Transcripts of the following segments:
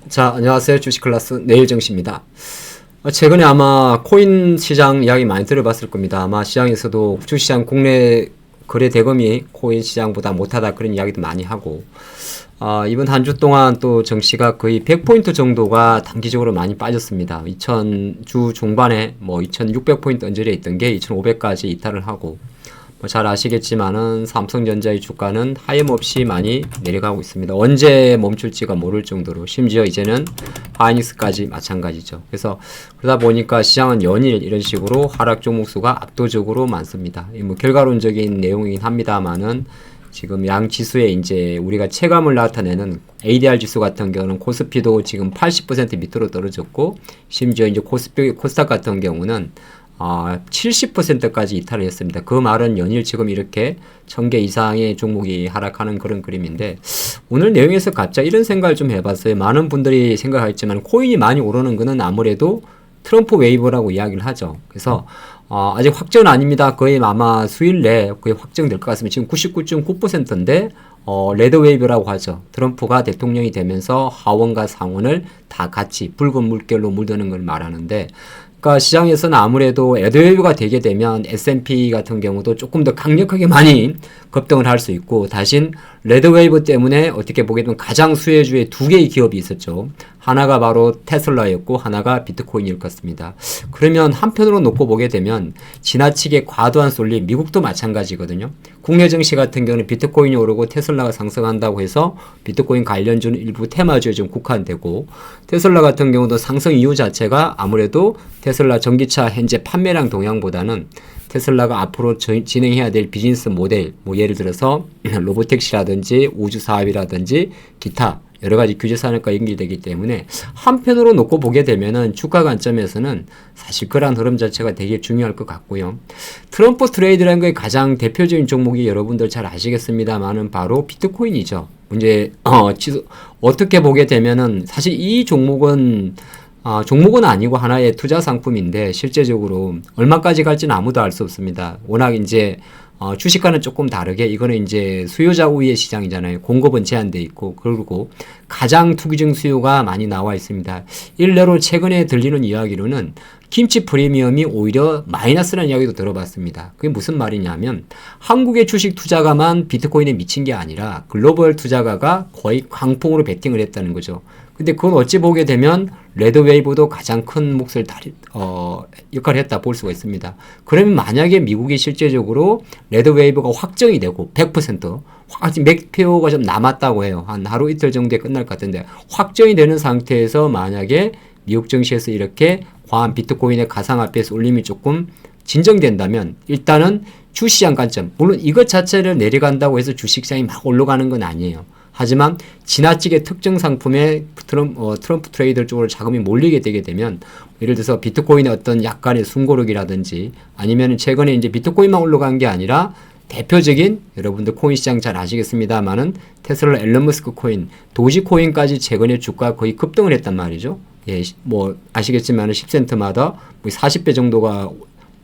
자, 안녕하세요. 주식클래스 내일정씨입니다. 최근에 아마 코인 시장 이야기 많이 들어봤을 겁니다. 아마 시장에서도 주시장 국내 거래 대금이 코인 시장보다 못하다 그런 이야기도 많이 하고, 이번 한 주 동안 또 정시가 거의 100포인트 정도가 단기적으로 많이 빠졌습니다. 2000주 중반에 뭐 2600포인트 언저리에 있던 게 2500까지 이탈을 하고, 잘 아시겠지만은 삼성전자의 주가는 하염없이 많이 내려가고 있습니다. 언제 멈출지가 모를 정도로, 심지어 이제는 하이닉스까지 마찬가지죠. 그래서 그러다 보니까 시장은 연일 이런 식으로 하락 종목 수가 압도적으로 많습니다. 뭐 결과론적인 내용이긴 합니다만은 지금 양 지수에 이제 우리가 체감을 나타내는 ADR 지수 같은 경우는 코스피도 지금 80% 밑으로 떨어졌고, 심지어 이제 코스닥 같은 경우는 70%까지 이탈을 했습니다. 그 말은 연일 지금 이렇게 1000개 이상의 종목이 하락하는 그런 그림인데, 오늘 내용에서 갑자기 이런 생각을 좀 해봤어요. 많은 분들이 생각하겠지만 코인이 많이 오르는 거는 아무래도 트럼프 웨이브라고 이야기를 하죠. 그래서 아직 확정은 아닙니다. 거의 아마 수일 내에 거의 확정될 것 같습니다. 지금 99.9%인데 레드 웨이브라고 하죠. 트럼프가 대통령이 되면서 하원과 상원을 다 같이 붉은 물결로 물드는 걸 말하는데, 그러니까 시장에서는 아무래도 레드웨이브가 되게 되면 S&P 같은 경우도 조금 더 강력하게 많이 급등을 할 수 있고, 대신 레드웨이브 때문에 어떻게 보게 되면 가장 수혜주의 두 개의 기업이 있었죠. 하나가 바로 테슬라였고 하나가 비트코인일 것 같습니다. 그러면 한편으로 놓고 보게 되면 지나치게 과도한 쏠림, 미국도 마찬가지거든요. 국내 증시 같은 경우는 비트코인이 오르고 테슬라가 상승한다고 해서 비트코인 관련주는 일부 테마주에 좀 국한되고, 테슬라 같은 경우도 상승 이유 자체가 아무래도 테슬라 전기차 현재 판매량 동향보다는 테슬라가 앞으로 진행해야 될 비즈니스 모델, 뭐 예를 들어서 로보택시라든지 우주 사업이라든지 기타 여러 가지 규제 산업과 연결되기 때문에 한편으로 놓고 보게 되면은 주가 관점에서는 사실 그러한 흐름 자체가 되게 중요할 것 같고요. 트럼프 트레이드라는 게 가장 대표적인 종목이 여러분들 잘 아시겠습니다만은 바로 비트코인이죠. 문제 어떻게 보게 되면은 사실 이 종목은 아니고 하나의 투자 상품인데, 실제적으로 얼마까지 갈지는 아무도 알 수 없습니다. 워낙 이제 주식과는 조금 다르게 이거는 이제 수요자 우위의 시장이잖아요. 공급은 제한되어 있고, 그리고 가장 투기적 수요가 많이 나와 있습니다. 일례로 최근에 들리는 이야기로는 김치 프리미엄이 오히려 마이너스라는 이야기도 들어봤습니다. 그게 무슨 말이냐면 한국의 주식 투자가만 비트코인에 미친 게 아니라 글로벌 투자가가 거의 광풍으로 베팅을 했다는 거죠. 근데 그건 어찌 보게 되면 레드웨이브도 가장 큰 몫을 역할을 했다 볼 수가 있습니다. 그러면 만약에 미국이 실제적으로 레드웨이브가 확정이 되고 100% 아직 몇 표가 좀 남았다고 해요. 한 하루 이틀 정도에 끝날 것 같은데, 확정이 되는 상태에서 만약에 미국 증시에서 이렇게 과한 비트코인의 가상화폐에서 올림이 조금 진정된다면, 일단은 주시장 관점, 물론 이것 자체를 내려간다고 해서 주식시장이 막 올라가는 건 아니에요. 하지만 지나치게 특정 상품에 트럼프 트레이더 쪽으로 자금이 몰리게 되게 되면, 예를 들어서 비트코인의 어떤 약간의 숨고르기라든지, 아니면 최근에 이제 비트코인만 올라간 게 아니라 대표적인, 여러분들 코인 시장 잘 아시겠습니다만은 테슬라 앨런 머스크 코인, 도지 코인까지 최근에 주가 거의 급등을 했단 말이죠. 예, 뭐 아시겠지만은 10센트마다 40배 정도가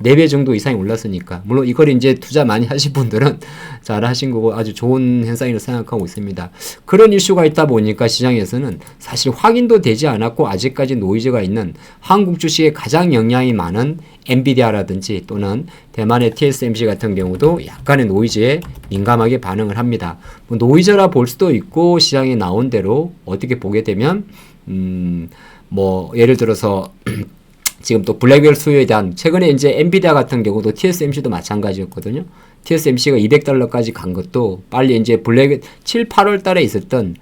4배 정도 이상이 올랐으니까, 물론 이걸 이제 투자 많이 하신 분들은 잘 하신 거고 아주 좋은 현상이라고 생각하고 있습니다. 그런 이슈가 있다 보니까 시장에서는 사실 확인도 되지 않았고 아직까지 노이즈가 있는 한국 주식에 가장 영향이 많은 엔비디아라든지 또는 대만의 TSMC 같은 경우도 약간의 노이즈에 민감하게 반응을 합니다. 뭐 노이즈라 볼 수도 있고, 시장에 나온 대로 어떻게 보게 되면 뭐 예를 들어서 지금 또 블랙웰 수요에 대한, 최근에 이제 엔비디아 같은 경우도 TSMC도 마찬가지였거든요. TSMC가 $200까지 간 것도 빨리 이제 7, 8월 달에 있었던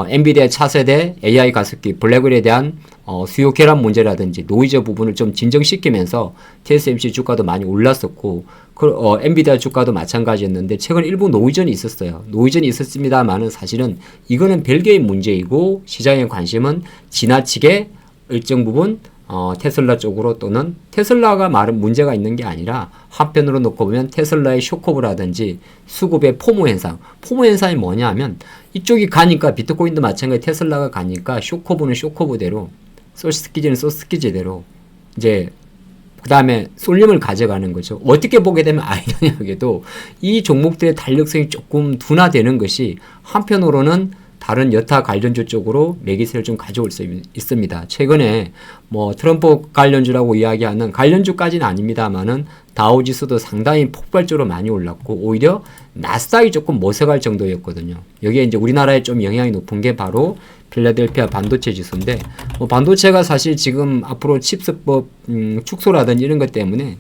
엔비디아 차세대 AI 가습기 블랙웰에 대한 수요 결함 문제라든지 노이즈 부분을 좀 진정시키면서 TSMC 주가도 많이 올랐었고, 엔비디아 주가도 마찬가지였는데 최근 일부 노이전이 있었어요. 노이전이 있었습니다만은 사실은 이거는 별개의 문제이고, 시장의 관심은 지나치게 일정 부분 테슬라 쪽으로, 또는 테슬라가 말은 문제가 있는 게 아니라 한편으로 놓고 보면 테슬라의 쇼커브라든지 수급의 포모 현상. 포모 현상이 뭐냐 하면 이쪽이 가니까 비트코인도 마찬가지 테슬라가 가니까 쇼커브는 쇼커브대로, 소스키즈는 소스키즈대로 이제 그 다음에 쏠림을 가져가는 거죠. 어떻게 보게 되면 아이러니하게도 이 종목들의 탄력성이 조금 둔화되는 것이 한편으로는 다른 여타 관련주 쪽으로 매기세를 좀 가져올 수 있습니다. 최근에 뭐 트럼프 관련주라고 이야기하는 관련주까지는 아닙니다만은 다우지수도 상당히 폭발적으로 많이 올랐고 오히려 나스닥이 조금 모색할 정도였거든요. 여기에 이제 우리나라에 좀 영향이 높은 게 바로 필라델피아 반도체 지수인데 뭐 반도체가 사실 지금 앞으로 칩스법 축소라든지 이런 것 때문에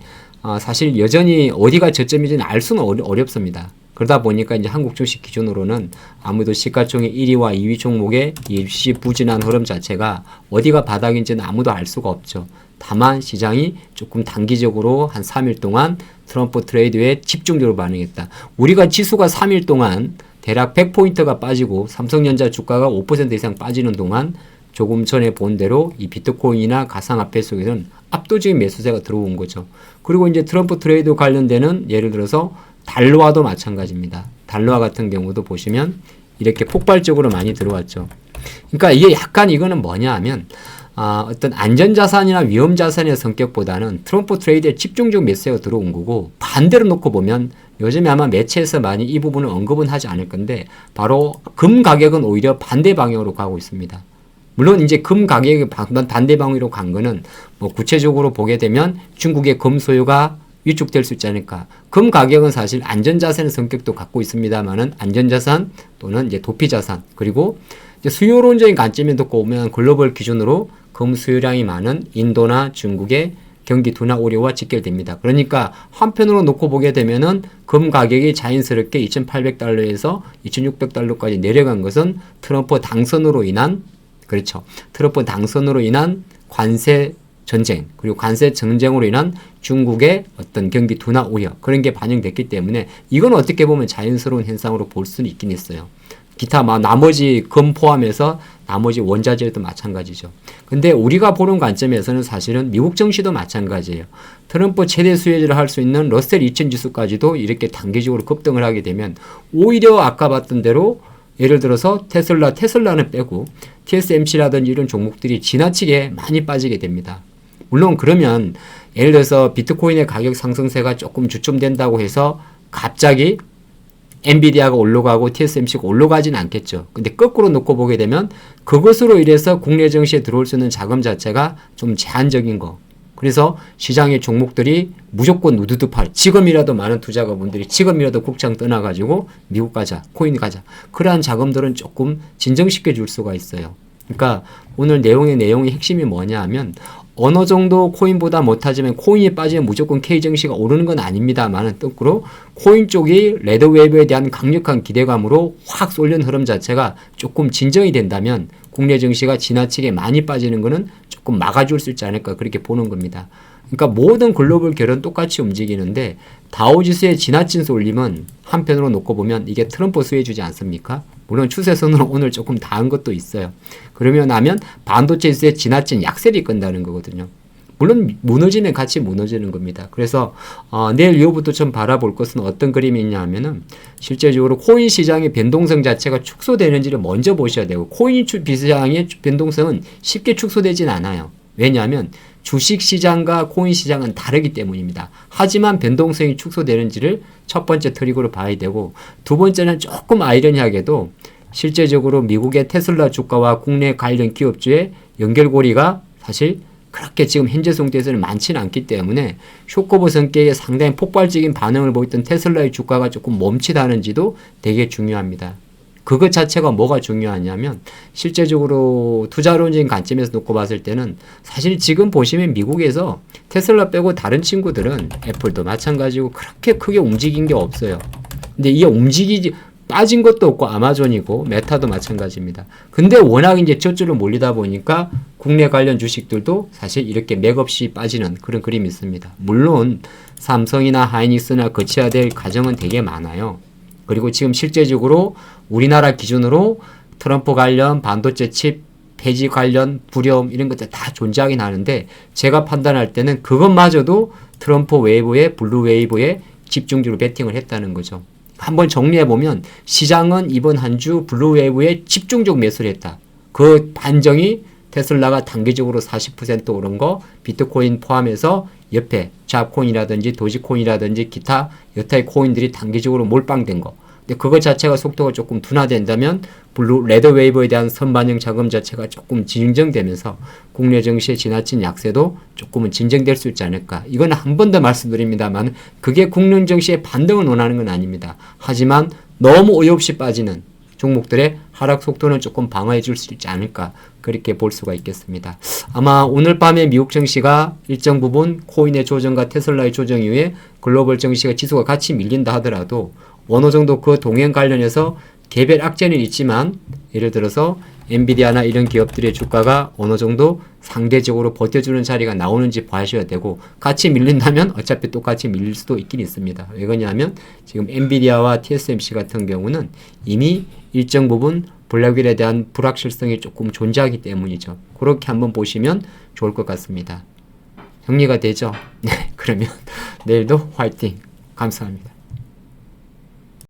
사실 여전히 어디가 저점인지는 알 수는 어렵습니다. 그러다 보니까 이제 한국 주식 기준으로는 아무래도 시가총액 1위와 2위 종목의 일시 부진한 흐름 자체가 어디가 바닥인지는 아무도 알 수가 없죠. 다만 시장이 조금 단기적으로 한 3일 동안 트럼프 트레이드에 집중적으로 반응했다. 우리가 지수가 3일 동안 대략 100포인트가 빠지고 삼성전자 주가가 5% 이상 빠지는 동안 조금 전에 본 대로 이 비트코인이나 가상화폐 속에는 압도적인 매수세가 들어온 거죠. 그리고 이제 트럼프 트레이드 관련되는 예를 들어서 달러화도 마찬가지입니다. 달러화 같은 경우도 보시면 이렇게 폭발적으로 많이 들어왔죠. 그러니까 이게 약간 이거는 뭐냐 하면 어떤 안전자산이나 위험자산의 성격보다는 트럼프 트레이드에 집중적 매수가 들어온 거고 반대로 놓고 보면 요즘에 아마 매체에서 많이 이 부분을 언급은 하지 않을 건데 바로 금 가격은 오히려 반대 방향으로 가고 있습니다. 물론 이제 금 가격이 반대 방향으로 간 거는 뭐 구체적으로 보게 되면 중국의 금 소유가 위축될 수 있지 않을까. 금 가격은 사실 안전자산의 성격도 갖고 있습니다만은 안전자산 또는 이제 도피자산 그리고 이제 수요론적인 관점에 놓고 보면 글로벌 기준으로 금 수요량이 많은 인도나 중국의 경기 둔화 우려와 직결됩니다. 그러니까 한편으로 놓고 보게 되면은 금 가격이 자연스럽게 2,800달러에서 2,600달러까지 내려간 것은 트럼프 당선으로 인한 그렇죠. 트럼프 당선으로 인한 관세 전쟁 그리고 관세 전쟁으로 인한 중국의 어떤 경기 둔화 우려 그런 게 반영됐기 때문에 이건 어떻게 보면 자연스러운 현상으로 볼 수는 있긴 있어요. 기타 나머지 금 포함해서 나머지 원자재도 마찬가지죠. 근데 우리가 보는 관점에서는 사실은 미국 증시도 마찬가지예요. 트럼프 최대 수혜주를 할 수 있는 러셀 2000 지수까지도 이렇게 단기적으로 급등을 하게 되면 오히려 아까 봤던 대로 예를 들어서 테슬라는 빼고 TSMC라든지 이런 종목들이 지나치게 많이 빠지게 됩니다. 물론 그러면 예를 들어서 비트코인의 가격 상승세가 조금 주춤된다고 해서 갑자기 엔비디아가 올라가고 TSMC가 올라가지는 않겠죠. 근데 거꾸로 놓고 보게 되면 그것으로 인해서 국내 증시에 들어올 수 있는 자금 자체가 좀 제한적인 거. 그래서 시장의 종목들이 무조건 우두두 팔. 지금이라도 많은 투자가분들이 지금이라도 국장 떠나가지고 미국 가자, 코인 가자. 그러한 자금들은 조금 진정시켜 줄 수가 있어요. 그러니까 오늘 내용의 핵심이 뭐냐 하면 어느 정도 코인보다 못하지만 코인이 빠지면 무조건 K증시가 오르는 건 아닙니다만은 거꾸로 코인 쪽이 레드웨이브에 대한 강력한 기대감으로 확 쏠린 흐름 자체가 조금 진정이 된다면 국내 증시가 지나치게 많이 빠지는 거는 조금 막아줄 수 있지 않을까 그렇게 보는 겁니다. 그러니까 모든 글로벌 결은 똑같이 움직이는데 다우지수의 지나친 쏠림은 한편으로 놓고 보면 이게 트럼프 수혜주지 않습니까? 물론 추세선으로 오늘 조금 다한 것도 있어요. 그러면 하면 반도체 지수의 지나친 약세를 이끈다는 거거든요. 물론 무너지면 같이 무너지는 겁니다. 그래서 내일 이후부터 좀 바라볼 것은 어떤 그림이 있냐 하면은 실제적으로 코인 시장의 변동성 자체가 축소되는지를 먼저 보셔야 되고 코인 시장의 변동성은 쉽게 축소되진 않아요. 왜냐하면 주식 시장과 코인 시장은 다르기 때문입니다. 하지만 변동성이 축소되는지를 첫 번째 트릭으로 봐야 되고 두 번째는 조금 아이러니하게도 실제적으로 미국의 테슬라 주가와 국내 관련 기업주의 연결고리가 사실 그렇게 지금 현재 상태에서는 많지는 않기 때문에 쇼커브 성격의 상당히 폭발적인 반응을 보였던 테슬라의 주가가 조금 멈칫하는지도 되게 중요합니다. 그것 자체가 뭐가 중요하냐면 실제적으로 투자론적인 관점에서 놓고 봤을 때는 사실 지금 보시면 미국에서 테슬라 빼고 다른 친구들은 애플도 마찬가지고 그렇게 크게 움직인 게 없어요. 근데 이게 빠진 것도 없고 아마존이고 메타도 마찬가지입니다. 근데 워낙 이제 저쪽으로 몰리다 보니까 국내 관련 주식들도 사실 이렇게 맥없이 빠지는 그런 그림이 있습니다. 물론 삼성이나 하이닉스나 거쳐야 될 과정은 되게 많아요. 그리고 지금 실제적으로 우리나라 기준으로 트럼프 관련 반도체 칩 폐지 관련 두려움 이런 것들 다 존재하긴 하는데 제가 판단할 때는 그것마저도 트럼프 웨이브에 블루 웨이브에 집중적으로 베팅을 했다는 거죠. 한번 정리해보면 시장은 이번 한 주 블루 웨이브에 집중적 매수를 했다. 그 반정이 테슬라가 단기적으로 40% 오른 거 비트코인 포함해서 옆에 잡코인이라든지 도지코인이라든지 기타 여타의 코인들이 단기적으로 몰빵된 거. 근데 그거 자체가 속도가 조금 둔화된다면 레드 웨이브에 대한 선반영 자금 자체가 조금 진정되면서 국내 증시의 지나친 약세도 조금은 진정될 수 있지 않을까. 이건 한 번 더 말씀드립니다만 그게 국내 증시의 반등을 원하는 건 아닙니다. 하지만 너무 어이없이 빠지는 종목들의 하락 속도는 조금 방어해 줄 수 있지 않을까 그렇게 볼 수가 있겠습니다. 아마 오늘 밤에 미국 증시가 일정 부분 코인의 조정과 테슬라의 조정 이후에 글로벌 증시가 지수가 같이 밀린다 하더라도 어느 정도 그 동행 관련해서 개별 악재는 있지만 예를 들어서 엔비디아나 이런 기업들의 주가가 어느 정도 상대적으로 버텨주는 자리가 나오는지 봐셔야 되고 같이 밀린다면 어차피 똑같이 밀릴 수도 있긴 있습니다. 왜 그러냐면 지금 엔비디아와 TSMC 같은 경우는 이미 일정 부분 블랙윌에 대한 불확실성이 조금 존재하기 때문이죠. 그렇게 한번 보시면 좋을 것 같습니다. 정리가 되죠? 네, 그러면 내일도 화이팅! 감사합니다.